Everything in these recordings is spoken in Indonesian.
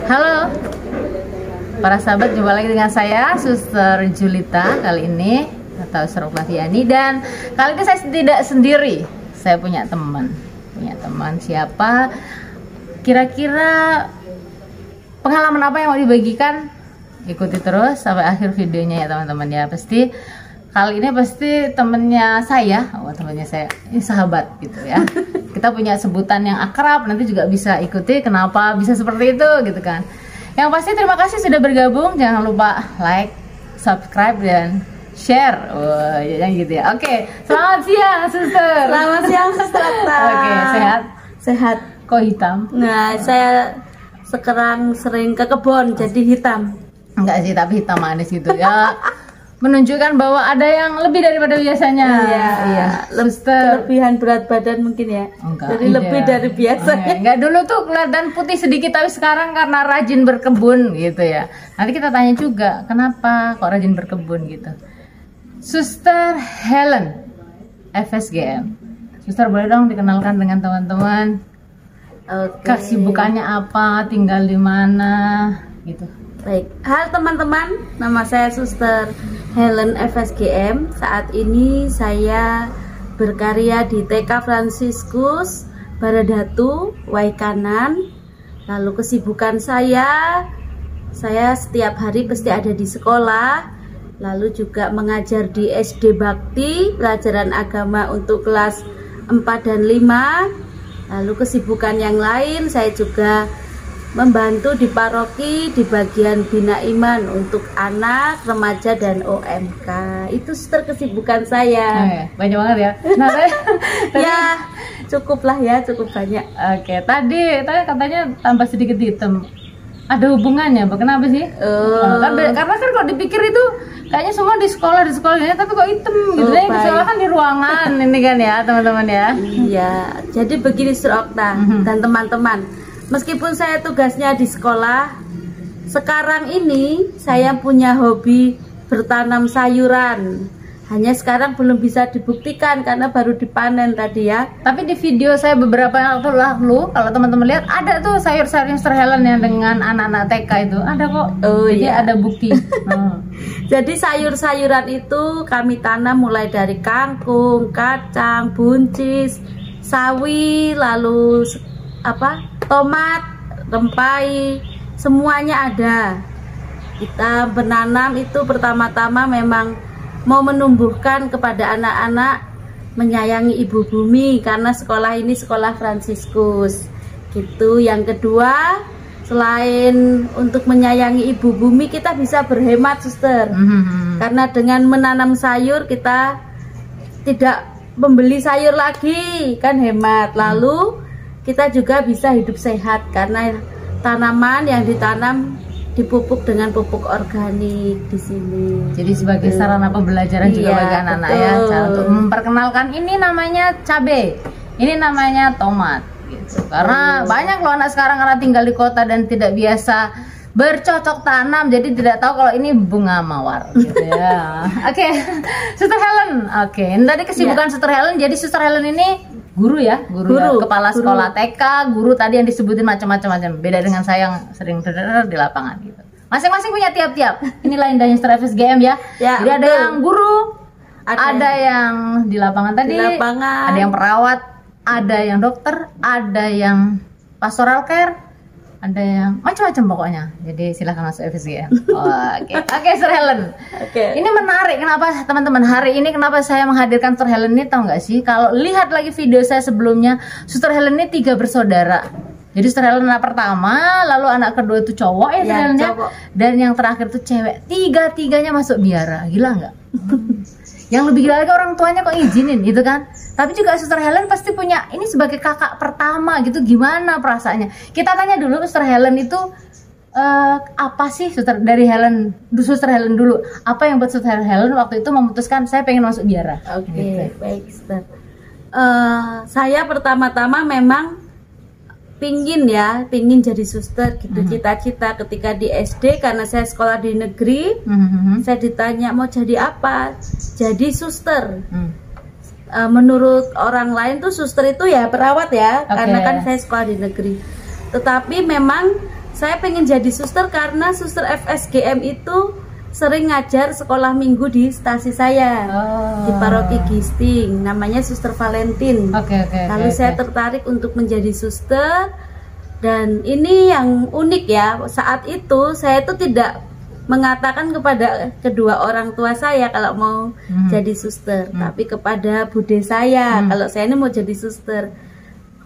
Halo para sahabat, jumpa lagi dengan saya Suster Julita kali ini, atau Suster Flaviani. Dan kali ini saya tidak sendiri, saya punya teman. Siapa? Kira-kira pengalaman apa yang mau dibagikan? Ikuti terus sampai akhir videonya ya teman-teman ya. Pasti kali ini temennya saya, ini sahabat gitu ya. Kita punya sebutan yang akrab, nanti juga bisa ikuti kenapa bisa seperti itu gitu kan. Yang pasti terima kasih sudah bergabung, jangan lupa like, subscribe, dan share. Wah, jangan gitu ya. Oke, selamat siang Suster. Selamat siang Suster Okta. Oke, sehat? Sehat. Kok hitam? Nah, saya sekarang sering ke kebun jadi hitam. Enggak sih, tapi hitam manis gitu ya. Menunjukkan bahwa ada yang lebih daripada biasanya. Iya. Suster. Kelebihan berat badan mungkin ya. Enggak, jadi lebih dari biasanya. Enggak, dulu tuh kelihatan putih sedikit, tapi sekarang karena rajin berkebun gitu ya. Nanti kita tanya juga kenapa kok rajin berkebun gitu. Suster Helen, FSGM. Suster boleh dong dikenalkan dengan teman-teman. Kesibukannya apa, tinggal di mana gitu. Baik, halo teman-teman, nama saya Suster Helen FSGM. Saat ini saya berkarya di TK Fransiskus Baradatu, Waikanan. Lalu kesibukan saya setiap hari pasti ada di sekolah. Lalu juga mengajar di SD Bakti, pelajaran agama untuk kelas 4 dan 5. Lalu kesibukan yang lain, saya juga membantu di paroki di bagian Bina Iman untuk anak, remaja, dan OMK. Itu Suster kesibukan saya. Banyak banget ya. Nah, ya cukup banyak. Oke, tadi katanya tambah sedikit hitam. Ada hubungannya, kenapa sih? Karena kan kalau dipikir itu kayaknya semua di sekolah tapi kok hitam gitu ya. Soalnya kan di ruangan ini kan ya teman-teman ya. Iya, jadi begini Suster Okta dan teman-teman. Meskipun saya tugasnya di sekolah, sekarang ini saya punya hobi bertanam sayuran. Hanya sekarang belum bisa dibuktikan karena baru dipanen tadi ya. Tapi di video saya beberapa waktu lalu, kalau teman-teman lihat ada tuh sayur-sayur Suster Helen yang dengan anak-anak TK itu ada kok. Jadi ada bukti. Jadi sayur-sayuran itu kami tanam mulai dari kangkung, kacang, buncis, sawi, lalu tomat, rempai, semuanya ada. Kita menanam itu pertama-tama memang mau menumbuhkan kepada anak-anak menyayangi ibu bumi, karena sekolah ini sekolah Fransiskus gitu. Yang kedua, selain untuk menyayangi ibu bumi, kita bisa berhemat Suster. Karena dengan menanam sayur kita tidak membeli sayur lagi, kan hemat. Lalu kita juga bisa hidup sehat karena tanaman yang ditanam dipupuk dengan pupuk organik di sini. Jadi sebagai sarana pembelajaran juga bagi anak-anak ya, cara untuk memperkenalkan ini namanya cabai, ini namanya tomat gitu. Karena banyak loh anak sekarang karena tinggal di kota dan tidak biasa bercocok tanam, jadi tidak tahu kalau ini bunga mawar gitu ya. Oke, Suster Helen. Oke, ini tadi kesibukan Suster Helen. Jadi Suster Helen ini guru ya, kepala sekolah TK, guru tadi yang disebutin macam-macam. Beda dengan saya yang sering di lapangan gitu. Masing-masing punya tiap-tiap. Inilah indahnya Suster FSGM ya. Jadi ada yang guru, ada yang di lapangan tadi, ada yang perawat, ada yang dokter, ada yang pastoral care, ada yang macam-macam pokoknya. Jadi silahkan masuk FSGM. Oke, Suster Helen. Ini menarik. Kenapa teman-teman hari ini kenapa saya menghadirkan Suster Helen ini, tahu nggak sih? Kalau lihat lagi video saya sebelumnya, Suster Helen ini 3 bersaudara. Jadi Suster Helen anak pertama, lalu anak kedua itu cowok ya, Suster Helen, dan yang terakhir itu cewek. Tiga-tiganya masuk biara. Gila nggak? Yang lebih gila lagi orang tuanya kok izinin gitu kan. Tapi juga Suster Helen pasti punya, ini sebagai kakak pertama gitu, gimana perasaannya? Kita tanya dulu ke Suster Helen itu apa sih Suster Helen dulu. Apa yang buat Suster Helen waktu itu memutuskan saya pengen masuk biara? Oke, baik Suster. Saya pertama-tama memang pingin jadi suster gitu, cita-cita ketika di SD, karena saya sekolah di negeri. Saya ditanya mau jadi apa, jadi suster. Menurut orang lain tuh suster itu ya perawat ya, karena kan saya sekolah di negeri. Tetapi memang saya pengen jadi suster karena suster FSGM itu sering ngajar sekolah minggu di stasi saya di paroki Gisting, namanya Suster Valentin. Lalu saya tertarik untuk menjadi suster, dan ini yang unik ya, saat itu saya itu tidak mengatakan kepada kedua orang tua saya kalau mau jadi suster, tapi kepada bude saya kalau saya ini mau jadi suster.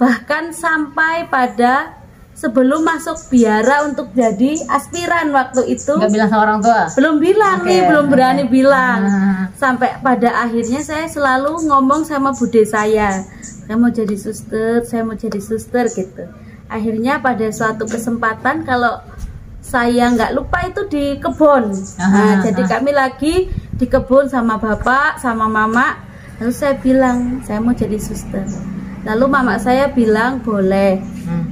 Bahkan sampai pada sebelum masuk biara untuk jadi aspiran waktu itu nggak bilang sama orang tua? Belum bilang nih, belum berani bilang. Sampai pada akhirnya saya selalu ngomong sama bude saya mau jadi suster, saya mau jadi suster gitu. Akhirnya pada suatu kesempatan, kalau saya nggak lupa itu di kebun. Jadi kami lagi di kebun sama bapak, sama mama. Lalu saya bilang saya mau jadi suster. Lalu mama saya bilang boleh,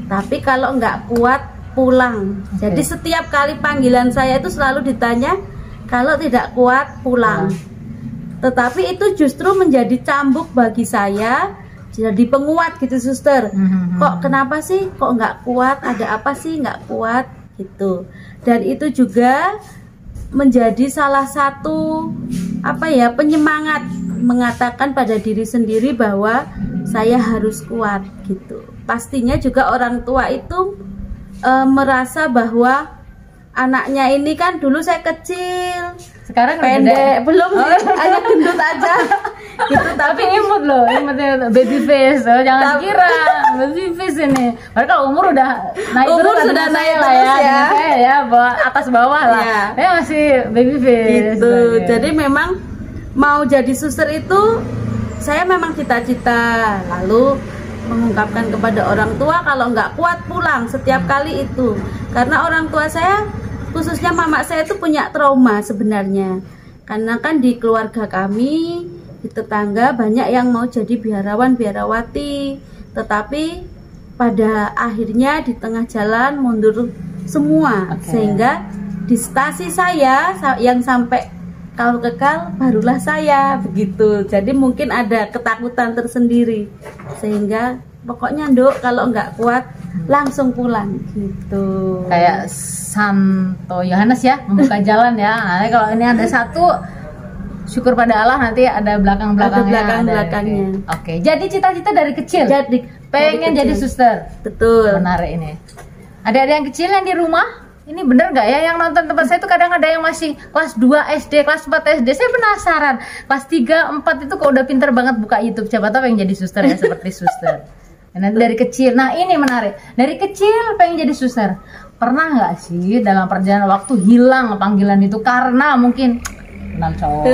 tapi kalau nggak kuat pulang. Jadi setiap kali panggilan saya itu selalu ditanya kalau tidak kuat pulang. Tetapi itu justru menjadi cambuk bagi saya, jadi penguat gitu suster. Kok kenapa sih kok nggak kuat? Ada apa sih nggak kuat? Gitu. Dan itu juga menjadi salah satu penyemangat, mengatakan pada diri sendiri bahwa saya harus kuat gitu. Pastinya juga orang tua itu merasa bahwa anaknya ini kan dulu saya kecil, sekarang pendek, belum sih, hanya gendut aja gitu. Tapi imut loh, imutnya baby face, jangan kira baby face ini. Padahal kalau umur udah naik, umur sudah naik lah ya, atas bawah lah, ya masih baby face gitu. Jadi memang mau jadi suster itu saya memang cita-cita, lalu mengungkapkan kepada orang tua kalau nggak kuat pulang setiap kali itu, karena orang tua saya, khususnya mama saya itu punya trauma sebenarnya, karena kan di keluarga kami, di tetangga banyak yang mau jadi biarawan biarawati, tetapi pada akhirnya di tengah jalan mundur semua, sehingga di stasi saya yang sampai kalau kekal barulah saya begitu. Jadi mungkin ada ketakutan tersendiri, sehingga pokoknya Nduk kalau nggak kuat langsung pulang gitu. Kayak Santo Yohanes ya, membuka jalan ya. Nah, kalau ini ada satu, syukur pada Allah, nanti ada belakang-belakangnya. Oke. Jadi cita-cita dari kecil. Pengen jadi suster. Betul. Menarik ini. Ada yang kecil yang di rumah? Ini bener nggak ya yang nonton tempat saya itu kadang ada yang masih kelas 2 SD, kelas 4 SD. Saya penasaran. Kelas 3, 4 itu kok udah pinter banget buka YouTube. Siapa tahu pengen jadi suster ya, seperti suster. Nanti dari kecil. Nah, ini menarik. Dari kecil pengen jadi suster. Pernah nggak sih dalam perjalanan waktu hilang panggilan itu karena mungkin kenal cowok,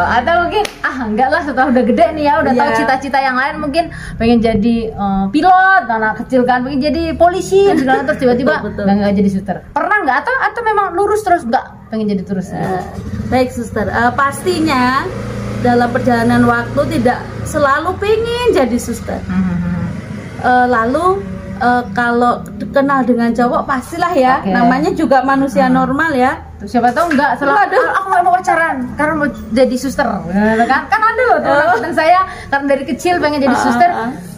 atau mungkin enggak lah, setelah udah gede nih ya, udah tahu cita-cita yang lain, mungkin pengen jadi pilot, anak kecil kan pengen jadi polisi, terus tiba-tiba nggak jadi suster. Pernah nggak, atau memang lurus terus nggak pengen jadi terus? Baik suster, pastinya dalam perjalanan waktu tidak selalu pengen jadi suster. Lalu kalau kenal dengan cowok pastilah ya, namanya juga manusia normal ya. Siapa tahu enggak selalu aku mau pacaran karena mau jadi suster, kan ada loh teman saya karena dari kecil pengen jadi suster,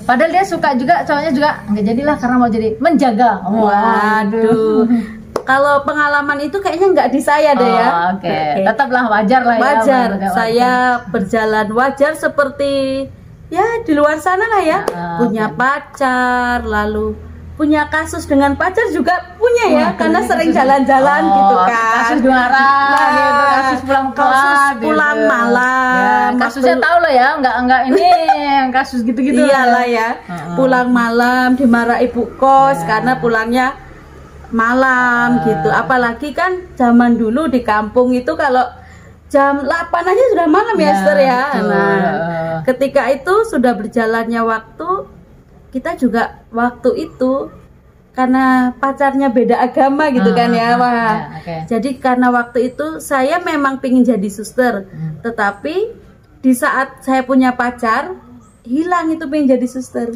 padahal dia suka juga, cowoknya juga nggak jadilah karena mau jadi menjaga. Waduh. Kalau pengalaman itu kayaknya nggak di saya deh ya. Tetaplah wajar lah ya. Wajar, saya berjalan wajar seperti ya di luar sana lah ya, punya pacar, lalu punya kasus dengan pacar juga punya ya, karena sering jalan-jalan gitu kan. Kasus marah, gitu, kasus pulang malam. Kasusnya tahu lah ya, enggak ini kasus gitu-gitu. Iyalah ya, pulang malam dimarah ibu kos karena pulangnya malam gitu. Apalagi kan zaman dulu di kampung itu kalau jam 8 aja sudah malam ya, Esther ya. Nah, ketika itu sudah berjalannya waktu, kita juga waktu itu karena pacarnya beda agama gitu kan ya. Jadi karena waktu itu saya memang pengen jadi suster, tetapi di saat saya punya pacar hilang itu pengen jadi suster.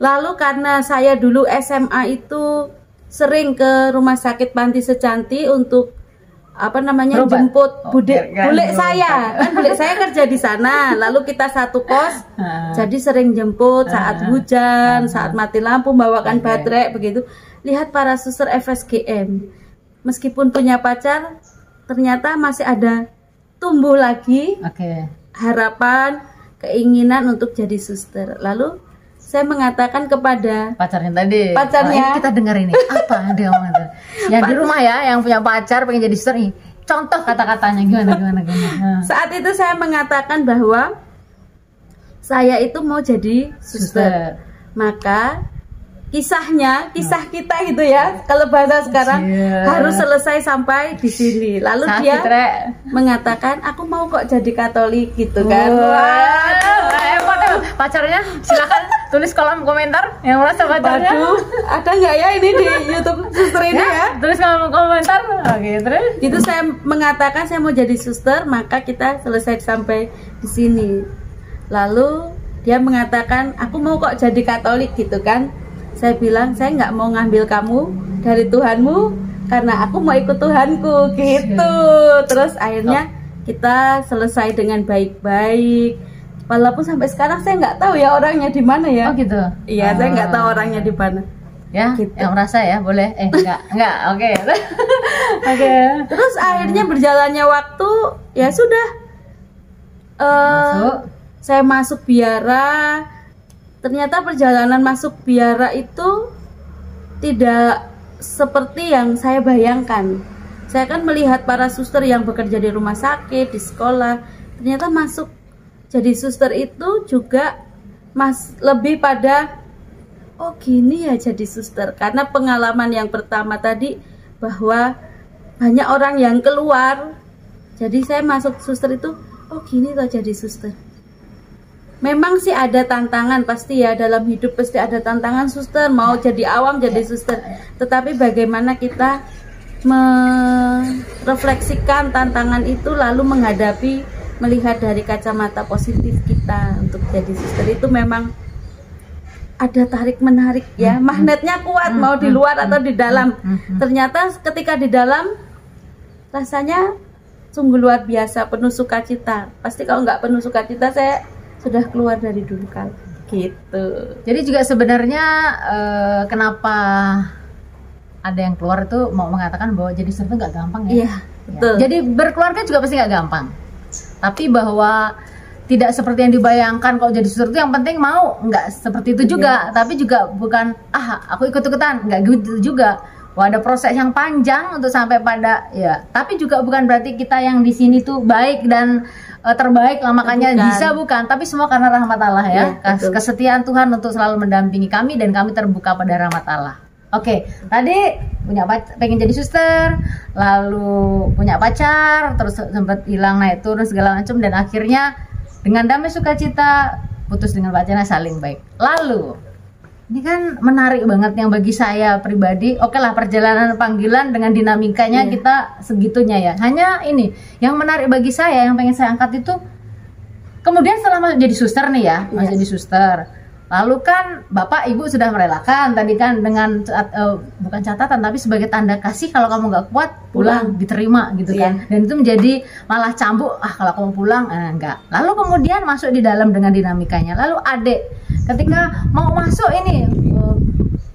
Lalu karena saya dulu SMA itu sering ke rumah sakit Panti Secanti untuk jemput bule saya, kan bule saya kerja di sana, lalu kita satu kos, jadi sering jemput saat hujan, saat mati lampu, bawakan baterai begitu. lihat para suster FSGM, meskipun punya pacar, ternyata masih ada tumbuh lagi harapan, keinginan untuk jadi suster. Lalu saya mengatakan kepada pacarnya tadi, pacarnya, kita dengar ini apa dia ngomong itu. Yang di rumah ya, yang punya pacar pengen jadi suster nih, contoh kata-katanya gimana. Saat itu saya mengatakan bahwa saya itu mau jadi suster. Maka kisah kita gitu ya, kalau bahasa sekarang harus selesai sampai di sini. Lalu dia mengatakan, aku mau kok jadi Katolik gitu kan. Pacarnya silakan tulis kolom komentar yang merasa pacarnya. Ada nggak ya ini di YouTube suster ini ya? Tulis kolom komentar. Oke, terus itu saya mengatakan saya mau jadi suster, maka kita selesai sampai di sini. Lalu dia mengatakan, aku mau kok jadi Katolik gitu kan. Saya bilang, saya nggak mau ngambil kamu dari Tuhanmu, karena aku mau ikut Tuhanku gitu. Terus akhirnya kita selesai dengan baik-baik. Walaupun sampai sekarang saya nggak tahu ya orangnya di mana ya. Oh gitu. Iya, saya nggak tahu orangnya di mana. Ya, gitu. Yang merasa ya boleh. Enggak. Oke. Oke. Terus akhirnya berjalannya waktu, ya sudah. Saya masuk biara. Ternyata perjalanan masuk biara itu tidak seperti yang saya bayangkan. Saya kan melihat para suster yang bekerja di rumah sakit, di sekolah. Ternyata masuk jadi suster itu juga lebih pada, oh gini ya jadi suster. Karena pengalaman yang pertama tadi bahwa banyak orang yang keluar. Jadi saya masuk suster itu, oh gini loh jadi suster. Memang sih ada tantangan pasti ya, dalam hidup pasti ada tantangan suster, mau jadi awam jadi suster. Tetapi bagaimana kita merefleksikan tantangan itu lalu menghadapi, melihat dari kacamata positif kita untuk jadi suster, itu memang ada tarik menarik ya, magnetnya kuat, mau di luar atau di dalam. Ternyata ketika di dalam rasanya sungguh luar biasa, penuh sukacita. Pasti kalau nggak penuh sukacita saya sudah keluar dari dulu kali gitu. Jadi juga sebenarnya kenapa ada yang keluar itu mau mengatakan bahwa jadi suster itu nggak gampang ya? Iya, betul. Jadi berkeluarga juga pasti nggak gampang. Tapi bahwa tidak seperti yang dibayangkan kalau jadi suster itu yang penting mau, nggak seperti itu juga. Tapi juga bukan aku ikut-ikutan, nggak gitu juga. Wah, ada proses yang panjang untuk sampai pada ya. Tapi juga bukan berarti kita yang di sini tuh baik dan terbaik lah makanya bisa, bukan. Tapi semua karena rahmat Allah ya. Kesetiaan Tuhan untuk selalu mendampingi kami dan kami terbuka pada rahmat Allah. Oke, tadi pengen jadi suster, lalu punya pacar, terus sempat hilang naik turun segala macam, dan akhirnya dengan damai sukacita putus dengan pacarnya, saling baik. Lalu ini kan menarik banget yang bagi saya pribadi. Oke lah, perjalanan panggilan dengan dinamikanya kita segitunya ya. Hanya ini yang menarik bagi saya, yang pengen saya angkat itu, kemudian setelah jadi suster nih ya, masih jadi suster. Lalu kan Bapak Ibu sudah merelakan tadi kan dengan bukan catatan tapi sebagai tanda kasih, kalau kamu nggak kuat pulang, diterima gitu kan. Dan itu menjadi malah cambuk, kalau kamu pulang enggak. Lalu kemudian masuk di dalam dengan dinamikanya. Lalu adik ketika mau masuk ini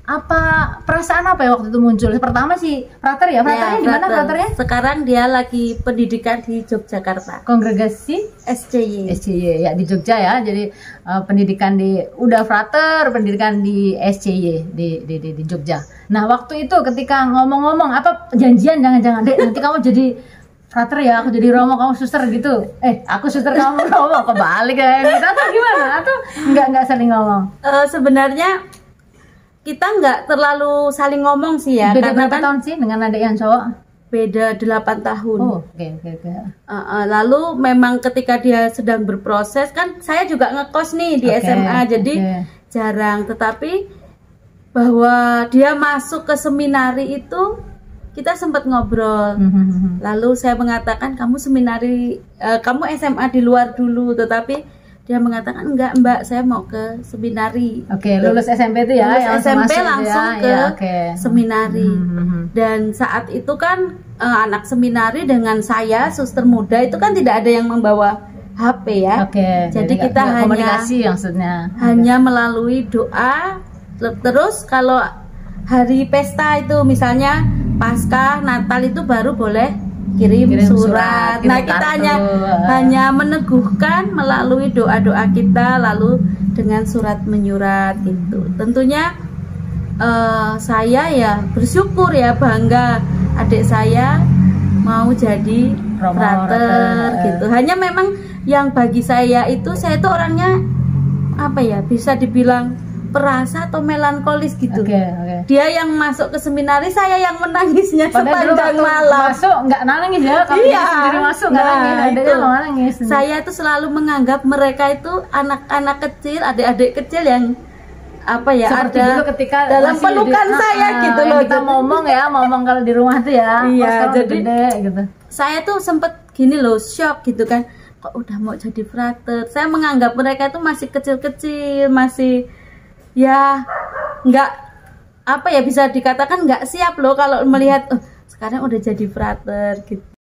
apa perasaan apa ya waktu itu muncul? Pertama sih frater ya, fraternya di mana fraternya? Sekarang dia lagi pendidikan di Yogyakarta. Kongregasi SCY ya di Jogja ya. Jadi pendidikan di udah frater, pendidikan di SCY di Jogja. Nah, waktu itu ketika ngomong-ngomong apa janjian, jangan-jangan Dek nanti kamu jadi frater ya, aku jadi romo, kamu suster gitu. Aku suster kamu romo, kebalik ya gitu, atau gimana? Atau enggak saling ngomong? Sebenarnya kita nggak terlalu saling ngomong sih ya. Beda berapa tahun sih dengan adik yang cowok? Beda 8 tahun. Oh, oke. Lalu memang ketika dia sedang berproses, kan saya juga ngekos nih di SMA, jadi jarang. Tetapi bahwa dia masuk ke seminari itu kita sempat ngobrol. Lalu saya mengatakan, kamu SMA di luar dulu, tetapi dia mengatakan enggak Mbak, saya mau ke seminari. Lulus SMP itu ya, lulus SMP langsung ke seminari. Dan saat itu kan anak seminari dengan saya suster muda itu kan tidak ada yang membawa HP ya. Jadi kita komunikasi maksudnya hanya melalui doa. Terus kalau hari pesta itu misalnya Paskah, Natal itu baru boleh kirim surat. Nah, kita hanya meneguhkan melalui doa-doa kita, lalu dengan surat menyurat gitu. Tentunya saya ya bersyukur ya, bangga adik saya mau jadi frater gitu. Hanya memang yang bagi saya itu orangnya apa ya, bisa dibilang perasa atau melankolis gitu. Dia yang masuk ke seminaris, saya yang menangisnya sepanjang malam. Masuk nggak nangis ya? Kalau dia sendiri masuk nggak nangis. Saya itu selalu menganggap mereka itu anak-anak kecil, adik-adik kecil yang apa ya, seperti ada dulu ketika dalam pelukan saya gitu loh. Kita ngomong kalau di rumah tuh ya. Iya, jadi gede, gitu. Saya tuh sempet gini loh, shock gitu kan. Kok udah mau jadi frater? Saya menganggap mereka itu masih kecil-kecil, masih ya nggak apa ya, bisa dikatakan nggak siap loh kalau melihat sekarang udah jadi frater gitu.